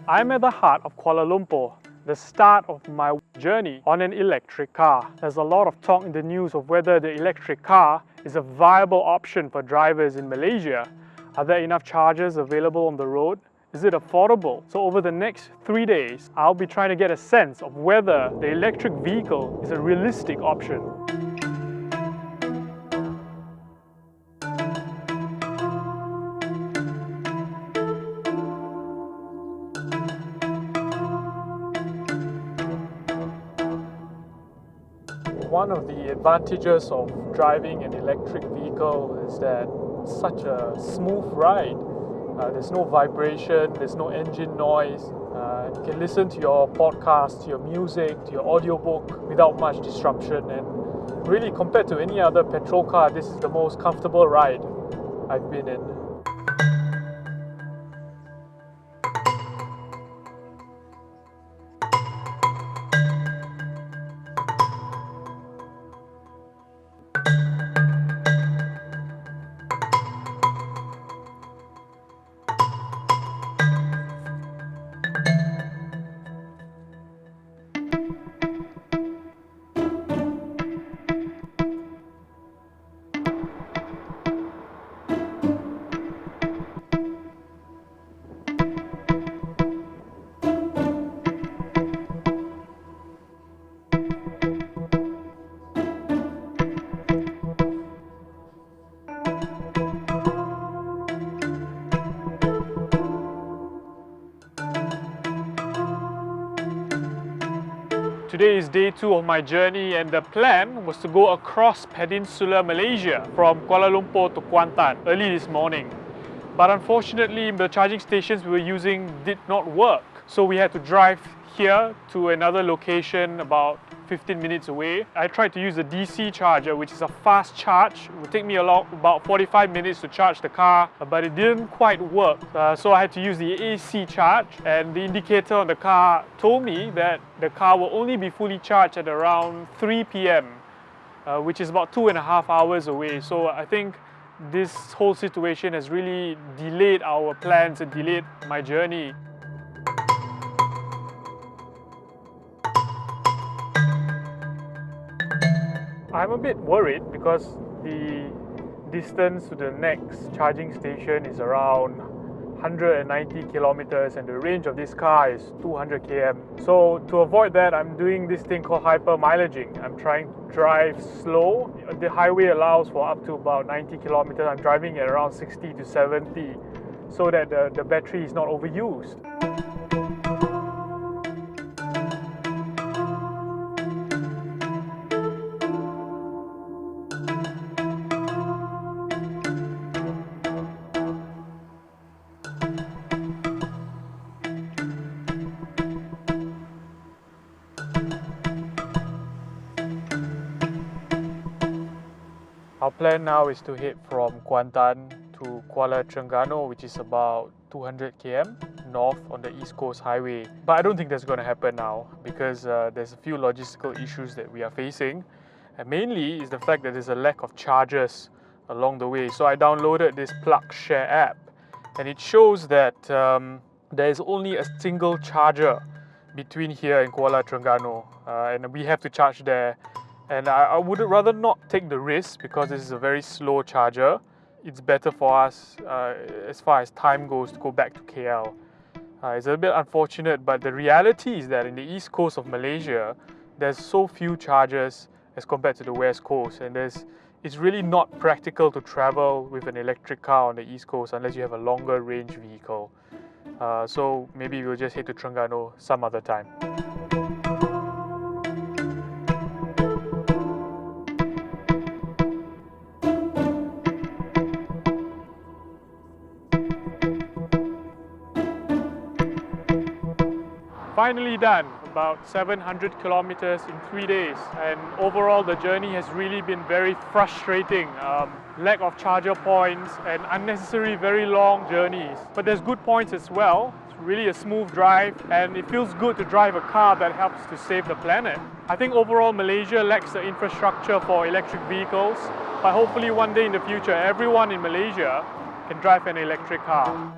I'm at the heart of Kuala Lumpur, the start of my journey on an electric car. There's a lot of talk in the news of whether the electric car is a viable option for drivers in Malaysia. Are there enough chargers available on the road? Is it affordable? So over the next 3 days, I'll be trying to get a sense of whether the electric vehicle is a realistic option. One of the advantages of driving an electric vehicle is that it's such a smooth ride. There's no vibration, there's no engine noise. You can listen to your podcast, to your music, to your audiobook without much disruption. And really, compared to any other petrol car, this is the most comfortable ride I've been in. Today is day 2 of my journey, and the plan was to go across peninsular Malaysia from Kuala Lumpur to Kuantan early this morning. But unfortunately, the charging stations we were using did not work. So we had to drive here to another location about 15 minutes away. I tried to use the DC charger, which is a fast charge. It would take me about 45 minutes to charge the car, but it didn't quite work. So I had to use the AC charge, and the indicator on the car told me that the car will only be fully charged at around 3 p.m, which is about 2.5 hours away. So I think this whole situation has really delayed our plans and delayed my journey. I'm a bit worried because the distance to the next charging station is around 190 kilometers and the range of this car is 200 km. So to avoid that, I'm doing this thing called hypermileaging. I'm trying to drive slow. The highway allows for up to about 90 kilometers. I'm driving at around 60 to 70 so that the battery is not overused. Our plan now is to head from Kuantan to Kuala Terengganu, which is about 200 km north on the East Coast Highway. But I don't think that's going to happen now because there's a few logistical issues that we are facing. And mainly is the fact that there's a lack of chargers along the way. So I downloaded this Plug Share app, and it shows that there is only a single charger between here and Kuala Terengganu, and we have to charge there. And I would rather not take the risk because this is a very slow charger. It's better for us as far as time goes to go back to KL. It's a bit unfortunate, but the reality is that in the east coast of Malaysia, there's so few chargers as compared to the west coast, and it's really not practical to travel with an electric car on the east coast unless you have a longer range vehicle. So maybe we'll just head to Terengganu some other time. Finally done, about 700 kilometers in 3 days, and overall the journey has really been very frustrating. Lack of charger points and unnecessary very long journeys. But there's good points as well. It's really a smooth drive, and it feels good to drive a car that helps to save the planet. I think overall Malaysia lacks the infrastructure for electric vehicles, but hopefully one day in the future everyone in Malaysia can drive an electric car.